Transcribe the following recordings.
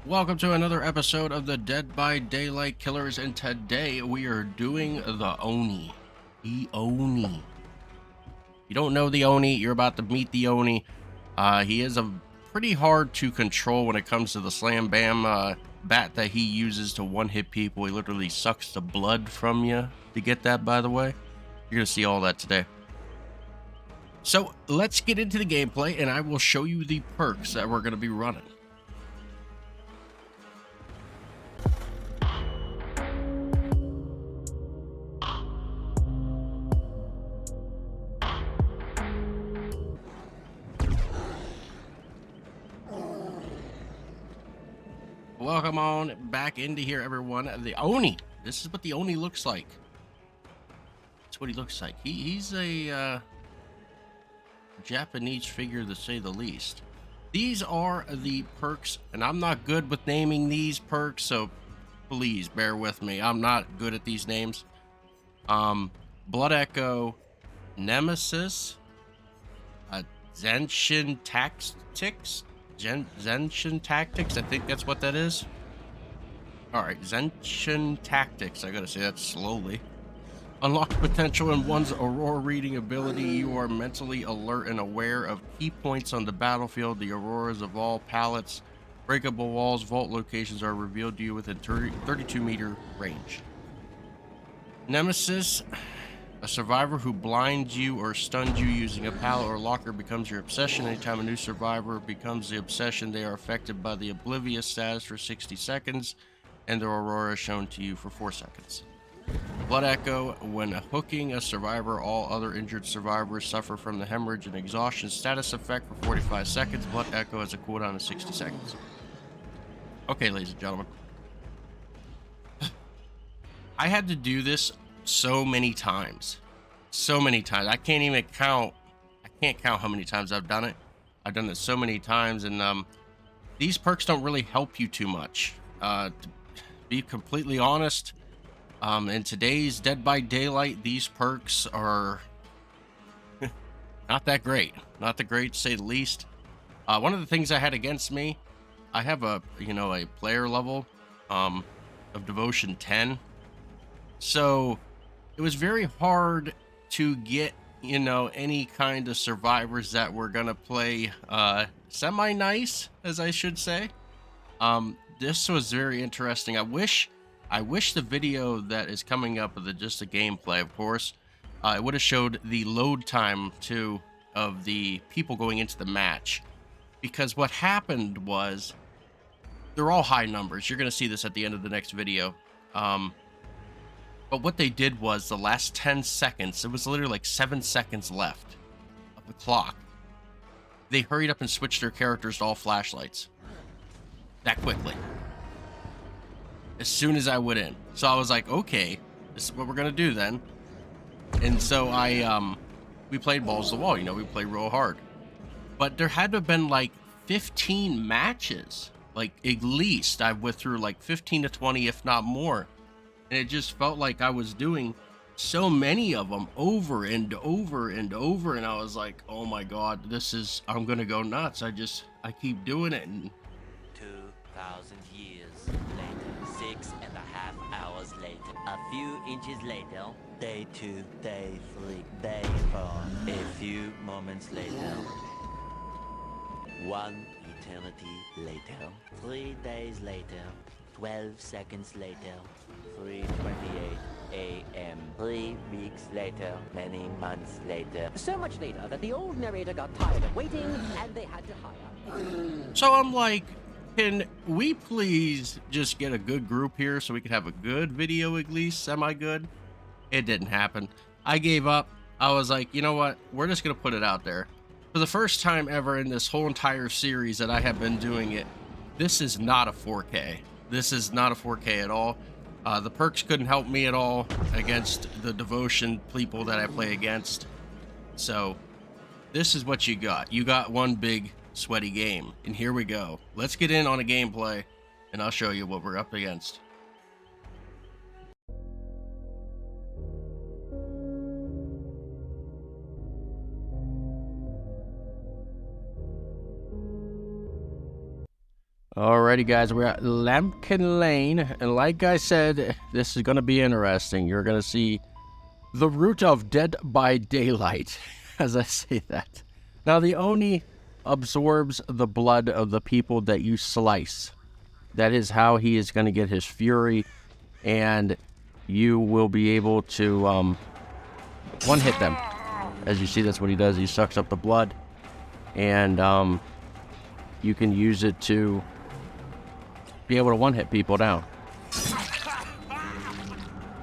Welcome to another episode of the Dead by Daylight Killers, and today we are doing the Oni. The Oni. You don't know the Oni, you're about to meet the Oni. He is a pretty hard to control when it comes to the slam bam bat that he uses to one-hit people. He literally sucks the blood from you to get that, by the way. You're going to see all that today. So let's get into the gameplay, and I will show you the perks that we're going to be running. Welcome on back into here, everyone. The Oni. This is what the Oni looks like. That's what he looks like. He's a Japanese figure, to say the least. These are the perks, and I'm not good with naming these perks, so please bear with me. I'm not good at these names. Blood Echo, Nemesis, Zanshin Tactics. Zanshin Tactics, I think that's what that is. Alright, Zanshin Tactics, I gotta say that slowly. Unlock potential in one's Aurora reading ability. You are mentally alert and aware of key points on the battlefield. The Auroras of all pallets, breakable walls, vault locations are revealed to you within 32-meter range. Nemesis, a survivor who blinds you or stuns you using a pallet or locker becomes your obsession. Anytime a new survivor becomes the obsession, they are affected by the oblivious status for 60 seconds, and their aurora is shown to you for 4 seconds. Blood Echo, when hooking a survivor, all other injured survivors suffer from the hemorrhage and exhaustion status effect for 45 seconds. Blood Echo has a cooldown of 60 seconds. Okay, ladies and gentlemen. I had to do this so many times. I can't even count. I can't count how many times I've done it. I've done it so many times, and these perks don't really help you too much. To be completely honest, in today's Dead by Daylight, these perks are not that great. Not that great, to say the least. One of the things I had against me, I have a player level of devotion 10. So it was very hard to get, any kind of survivors that were gonna play semi-nice, as I should say. This was very interesting. I wish the video that is coming up of just the gameplay, of course, it would have showed the load time too of the people going into the match, because what happened was they're all high numbers. You're gonna see this at the end of the next video. But what they did was the last 10 seconds, it was literally like 7 seconds left of the clock. They hurried up and switched their characters to all flashlights. That quickly. As soon as I went in. So I was like, okay, this is what we're going to do then. And so we played balls to the wall, we played real hard. But there had to have been like 15 matches. Like at least I went through like 15 to 20, if not more. And it just felt like I was doing so many of them over and over and over. And I was like, oh my God, I'm going to go nuts. I keep doing it. And 2,000 years later, 6.5 hours later, a few inches later, day 2, day 3, day 4, a few moments later, 1 eternity later, 3 days later, 12 seconds later, 3:28 a.m. 3 weeks later, many months later. So much later that the old narrator got tired of waiting and they had to hire. So I'm like, can we please just get a good group here so we could have a good video, at least semi-good? It didn't happen. I gave up. I was like, you know what? We're just going to put it out there. For the first time ever in this whole entire series that I have been doing it, this is not a 4K. This is not a 4K at all. The perks couldn't help me at all against the devotion people that I play against. So this is what you got. You got one big sweaty game. And here we go. Let's get in on a gameplay and I'll show you what we're up against. Alrighty, guys, we're at Lampkin Lane, and like I said, this is going to be interesting. You're going to see the root of Dead by Daylight, as I say that. Now, the Oni absorbs the blood of the people that you slice. That is how he is going to get his fury, and you will be able to one-hit them. As you see, that's what he does. He sucks up the blood, and you can use it to be able to one-hit people down.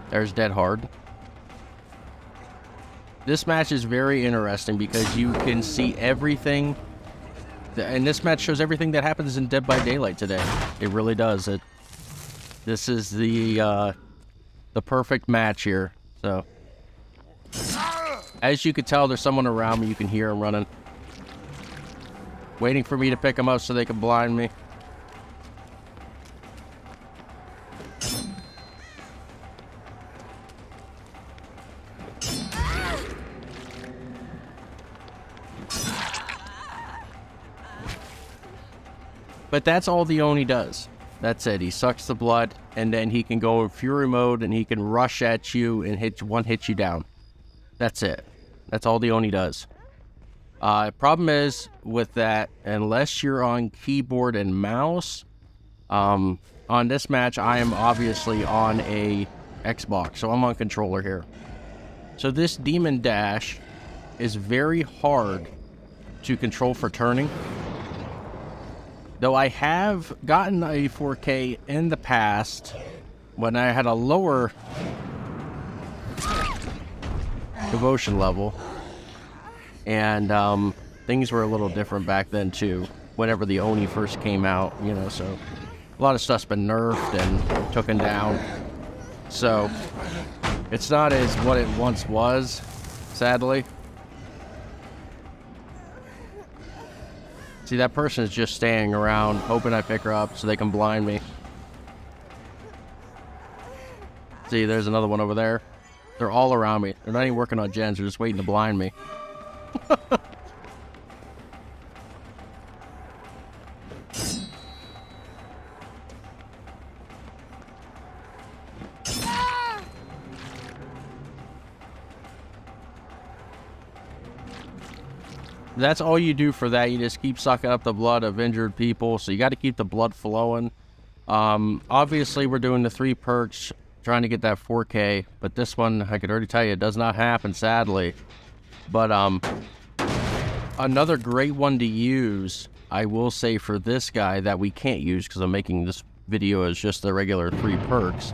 There's Dead Hard. This match is very interesting because you can see everything, and this match shows everything that happens in Dead by Daylight today. It really does. This is the perfect match here. So, as you can tell, there's someone around me. You can hear him running, waiting for me to pick them up so they can blind me. But that's all the Oni does. That's it. He sucks the blood, and then he can go in fury mode, and he can rush at you and hit you down. That's it. That's all the Oni does. Problem is with that, unless you're on keyboard and mouse, on this match, I am obviously on a Xbox, so I'm on controller here. So this demon dash is very hard to control for turning. Though I have gotten a 4K in the past when I had a lower devotion level, and things were a little different back then too, whenever the Oni first came out, you know, so a lot of stuff's been nerfed and taken down. So it's not as what it once was, sadly. See, that person is just staying around, hoping I pick her up so they can blind me. See, there's another one over there. They're all around me. They're not even working on gens. They're just waiting to blind me. That's all you do for that. You just keep sucking up the blood of injured people. So you got to keep the blood flowing. Obviously, we're doing the 3 perks, trying to get that 4K. But this one, I could already tell you, it does not happen, sadly. But another great one to use, I will say, for this guy that we can't use because I'm making this video as just the regular 3 perks,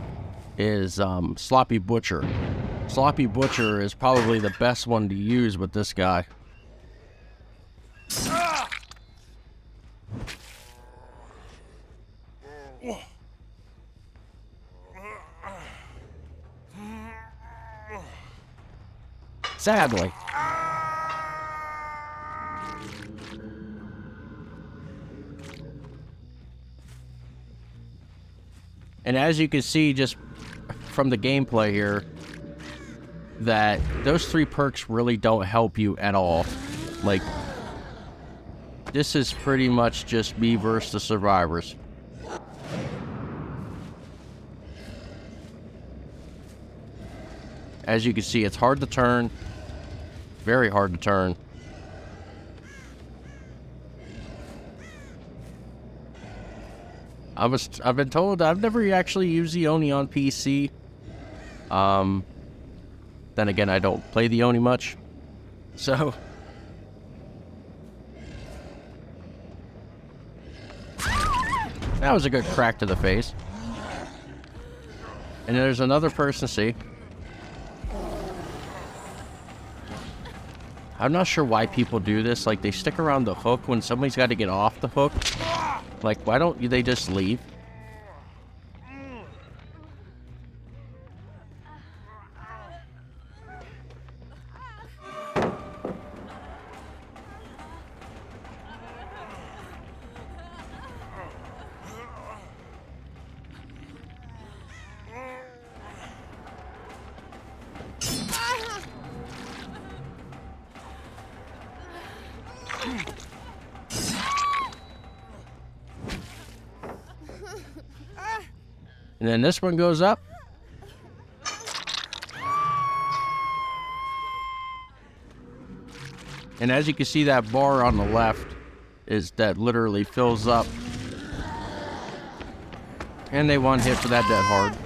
is Sloppy Butcher. Sloppy Butcher is probably the best one to use with this guy. Sadly. And as you can see just from the gameplay here, that those 3 perks really don't help you at all. Like, this is pretty much just me versus the survivors. As you can see, it's hard to turn. Very hard to turn. I've been told I've never actually used the Oni on PC. Then again, I don't play the Oni much. So that was a good crack to the face. And there's another person, see? I'm not sure why people do this. Like, they stick around the hook when somebody's got to get off the hook. Like, why don't they just leave? And then this one goes up. And as you can see, that bar on the left is that literally fills up. And they one hit for that dead hard.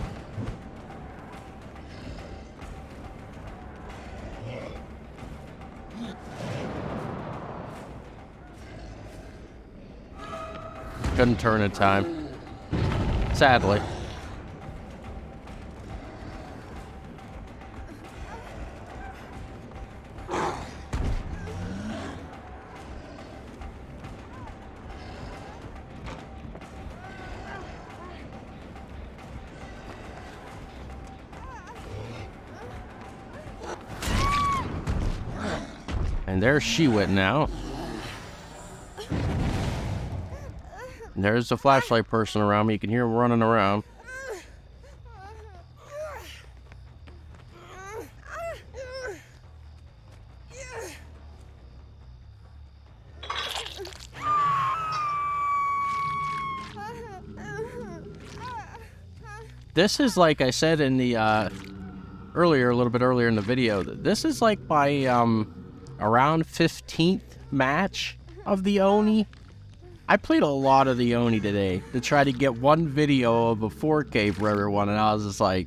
Couldn't turn in time, sadly. And there she went now. And there's the flashlight person around me. You can hear him running around. This is, like I said in the a little bit earlier in the video, this is like my around 15th match of the Oni. I played a lot of the Oni today to try to get one video of a 4K for everyone, and I was just like,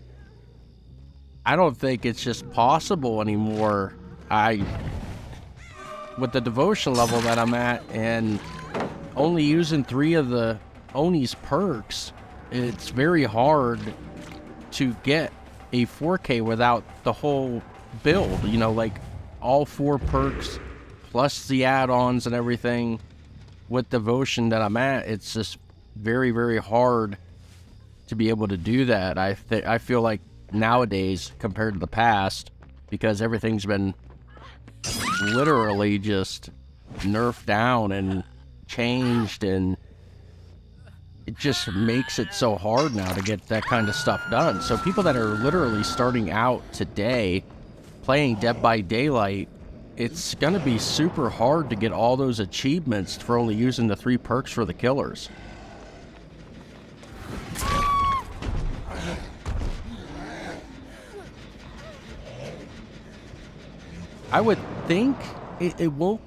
I don't think it's just possible anymore. With the devotion level that I'm at and only using 3 of the Oni's perks, it's very hard to get a 4K without the whole build, you know, like all 4 perks plus the add-ons and everything. With devotion that I'm at, it's just very, very hard to be able to do that. I feel like nowadays compared to the past, because everything's been literally just nerfed down and changed, and it just makes it so hard now to get that kind of stuff done. So people that are literally starting out today playing Dead by Daylight, it's going to be super hard to get all those achievements for only using the 3 perks for the killers. I would think it won't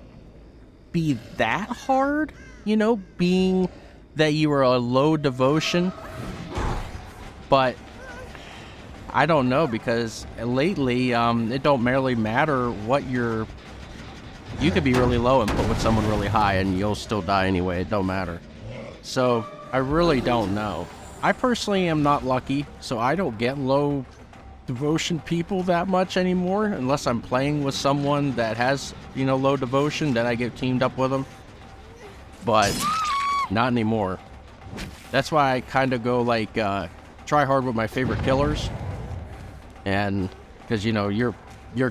be that hard, you know, being that you are a low devotion. But I don't know, because lately it don't merely matter what you could be really low and put with someone really high and you'll still die anyway. It don't matter. So I really don't know. I personally am not lucky, so I don't get low devotion people that much anymore, unless I'm playing with someone that has, you know, low devotion. Then I get teamed up with them, but not anymore. That's why I kind of go like try hard with my favorite killers, and because, you know, you're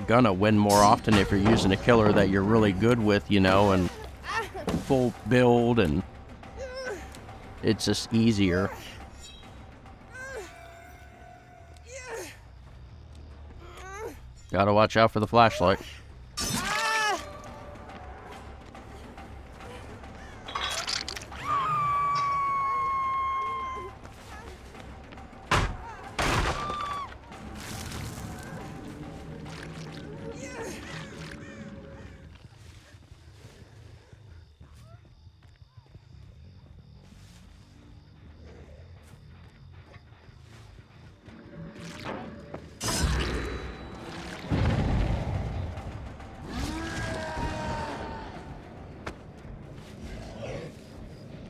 gonna win more often if you're using a killer that you're really good with, you know, and full build, and it's just easier. Gotta watch out for the flashlight.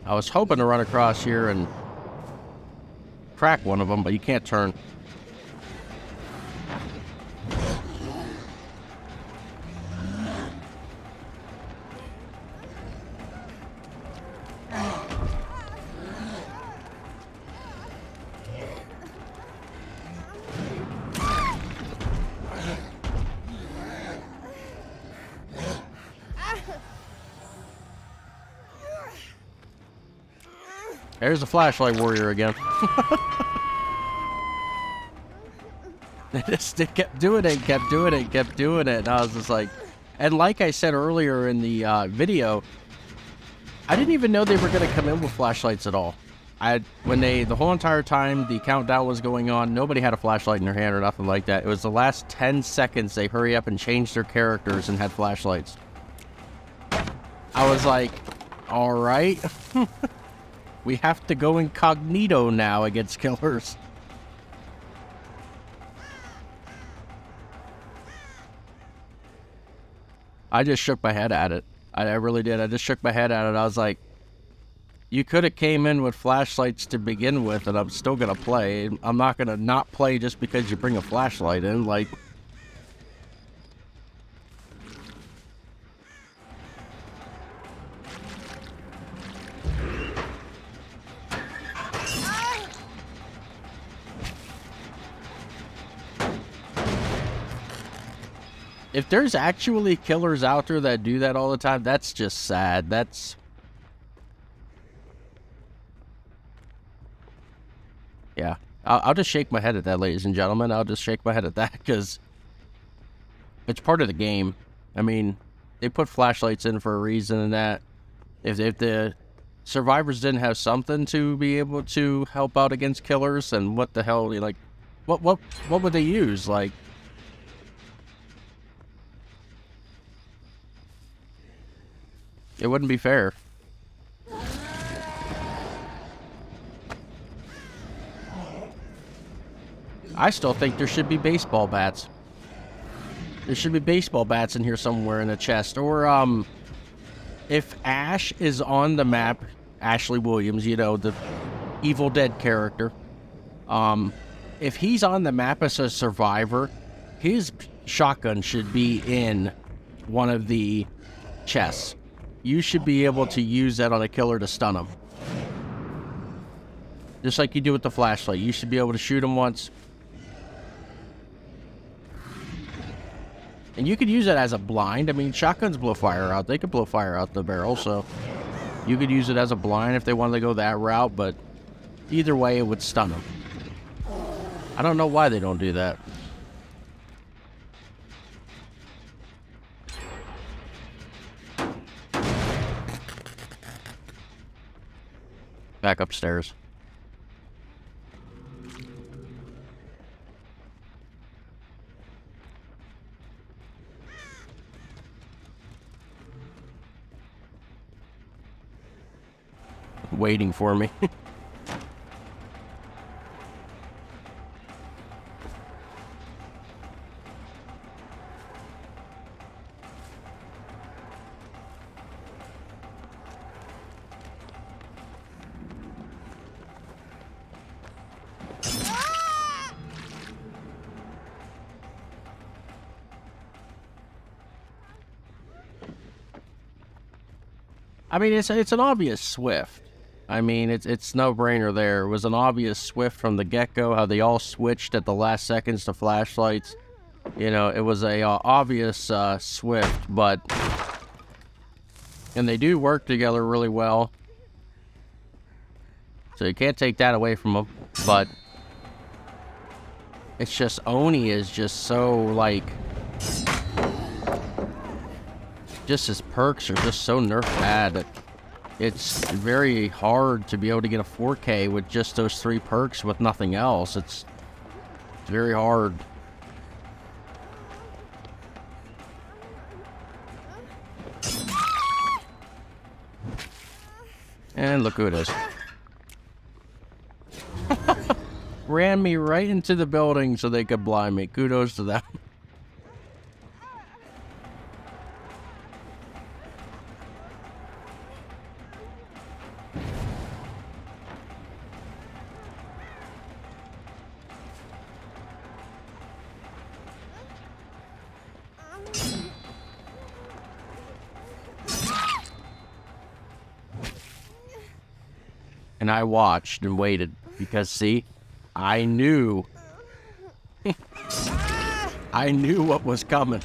I was hoping to run across here and crack one of them, but you can't turn. There's the flashlight warrior again. They kept doing it, kept doing it, kept doing it. And I was just like, and like I said earlier in the video, I didn't even know they were going to come in with flashlights at all. the whole entire time the countdown was going on, nobody had a flashlight in their hand or nothing like that. It was the last 10 seconds they hurry up and changed their characters and had flashlights. I was like, all right, we have to go incognito now against killers. I just shook my head at it. I really did. I just shook my head at it. I was like, you could have came in with flashlights to begin with, and I'm still going to play. I'm not going to not play just because you bring a flashlight in. Like, if there's actually killers out there that do that all the time, that's just sad. That's... yeah. I'll just shake my head at that, ladies and gentlemen. I'll just shake my head at that, because it's part of the game. I mean, they put flashlights in for a reason, and that if the survivors didn't have something to be able to help out against killers, then what the hell, like, what would they use? Like, it wouldn't be fair. I still think there should be baseball bats. There should be baseball bats in here somewhere in the chest. Or, if Ash is on the map, Ashley Williams, you know, the Evil Dead character, if he's on the map as a survivor, his shotgun should be in one of the chests. You should be able to use that on a killer to stun him. Just like you do with the flashlight. You should be able to shoot him once. And you could use it as a blind. I mean, shotguns blow fire out. They could blow fire out the barrel, so you could use it as a blind if they wanted to go that route, but either way, it would stun them. I don't know why they don't do that. Back upstairs. Waiting for me. I mean, it's an obvious Swift. I mean, it's no-brainer there. It was an obvious Swift from the get-go, how they all switched at the last seconds to flashlights. You know, it was a obvious Swift, but... and they do work together really well. So you can't take that away from them, but... it's just, Oni is just so, like... just his perks are just so nerf bad that it's very hard to be able to get a 4K with just those 3 perks with nothing else. It's very hard. And look who it is. Ran me right into the building so they could blind me. Kudos to them. And I watched and waited because, see, I knew. I knew what was coming.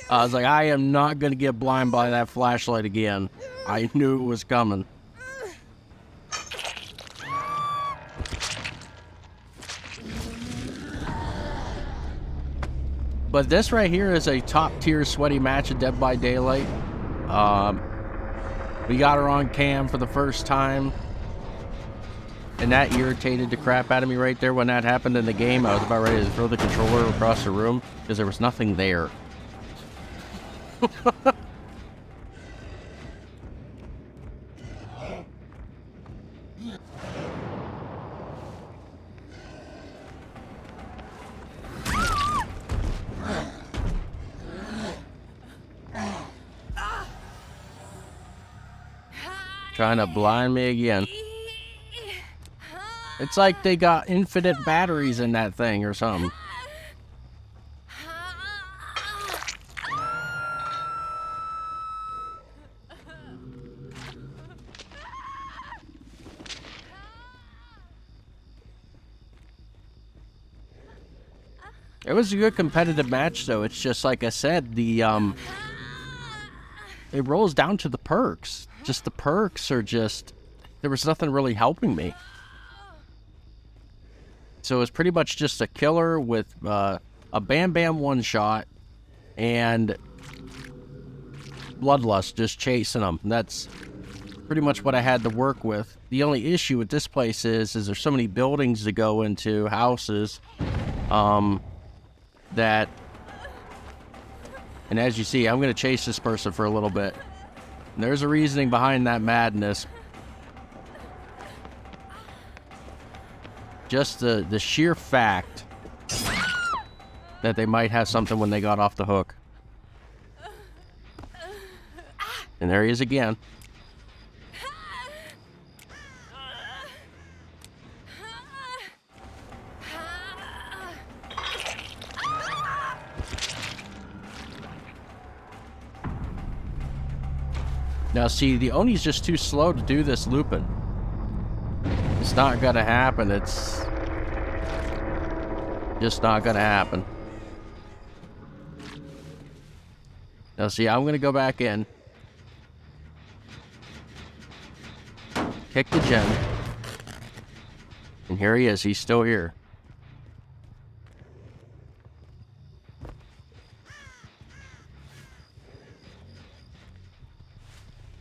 I was like, I am not going to get blind by that flashlight again. I knew it was coming. But this right here is a top-tier sweaty match of Dead by Daylight. We got her on cam for the first time, and that irritated the crap out of me right there when that happened in the game. I was about ready to throw the controller across the room because there was nothing there. Trying to blind me again. It's like they got infinite batteries in that thing or something. It was a good competitive match, though. It's just like I said, the it rolls down to the perks. Just the perks are just, there was nothing really helping me. So it's pretty much just a killer with a Bam Bam one-shot and Bloodlust just chasing them. That's pretty much what I had to work with. The only issue with this place is there's so many buildings to go into, houses, that, and as you see, I'm going to chase this person for a little bit. And there's a reasoning behind that madness. Just the sheer fact that they might have something when they got off the hook. And there he is again. Now see, the Oni's just too slow to do this looping. It's not gonna happen. It's just not gonna happen. Now see, I'm gonna go back in. Kick the gen. And here he is. He's still here.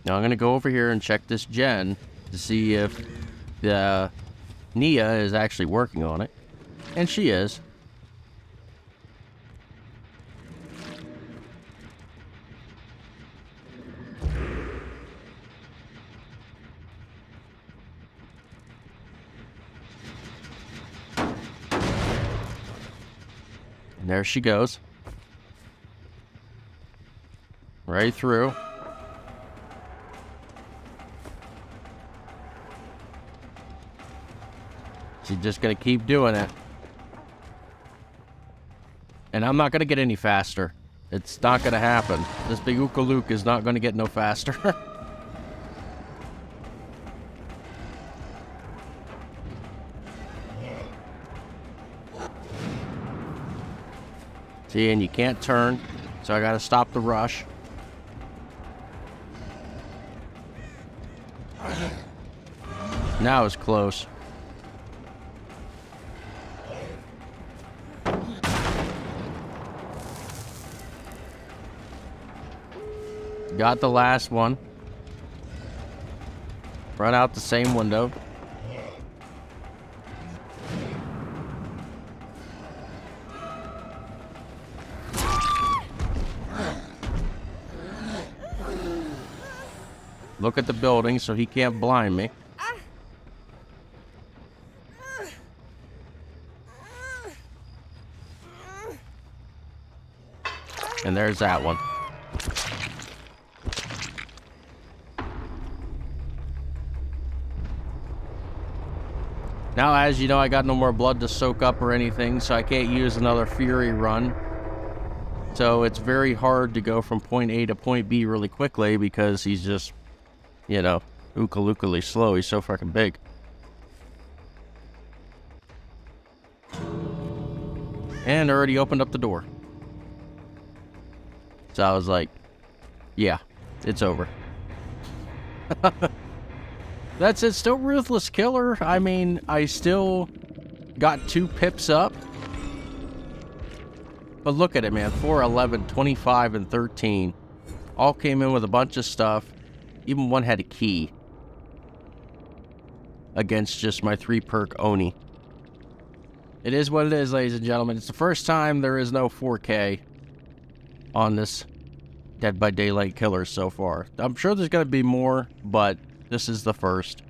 Now I'm going to go over here and check this gen to see if the Nia is actually working on it. And she is. And there she goes. Right through. She's just gonna keep doing it. And I'm not gonna get any faster. It's not gonna happen. This big Luke is not gonna get no faster. See, and you can't turn, so I gotta stop the rush. Now it's close. Got the last one. Run out the same window. Look at the building so he can't blind me. And there's that one. Now, as you know, I got no more blood to soak up or anything, so I can't use another Fury run. So it's very hard to go from point A to point B really quickly because he's just, you know, ooka-lookally slow. He's so fucking big. And already opened up the door. So I was like, yeah, it's over. That's it. Still Ruthless Killer. I mean, I still got 2 pips up. But look at it, man. 4, 11, 25, and 13. All came in with a bunch of stuff. Even one had a key. Against just my 3-perk Oni. It is what it is, ladies and gentlemen. It's the first time there is no 4K on this Dead by Daylight killer so far. I'm sure there's going to be more, but this is the first.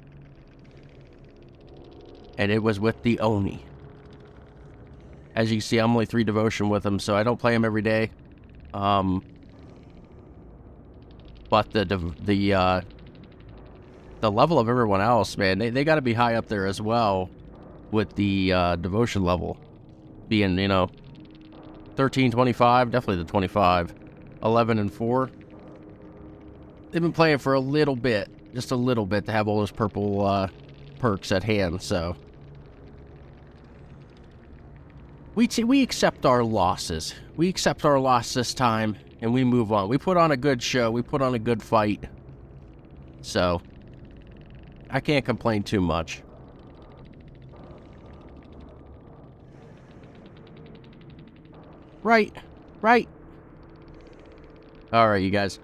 And it was with the Oni. As you can see, I'm only 3 devotion with him, so I don't play him every day. But the level of everyone else, man, they got to be high up there as well with the devotion level. Being, you know, 13, 25, definitely the 25. 11 and 4. They've been playing for a little bit, just a little bit, to have all those purple perks at hand, so. We accept our losses. We accept our loss this time, and we move on. We put on a good show. We put on a good fight. So, I can't complain too much. Right. Alright, you guys.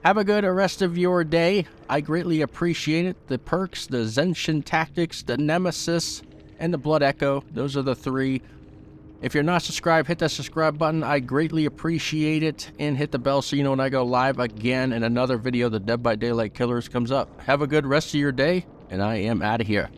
Have a good rest of your day. I greatly appreciate it. The perks, the Zanshin Tactics, the Nemesis, and the Blood Echo. Those are the 3. If you're not subscribed, hit that subscribe button. I greatly appreciate it. And hit the bell so you know when I go live again in another video, the Dead by Daylight Killers comes up. Have a good rest of your day, and I am out of here.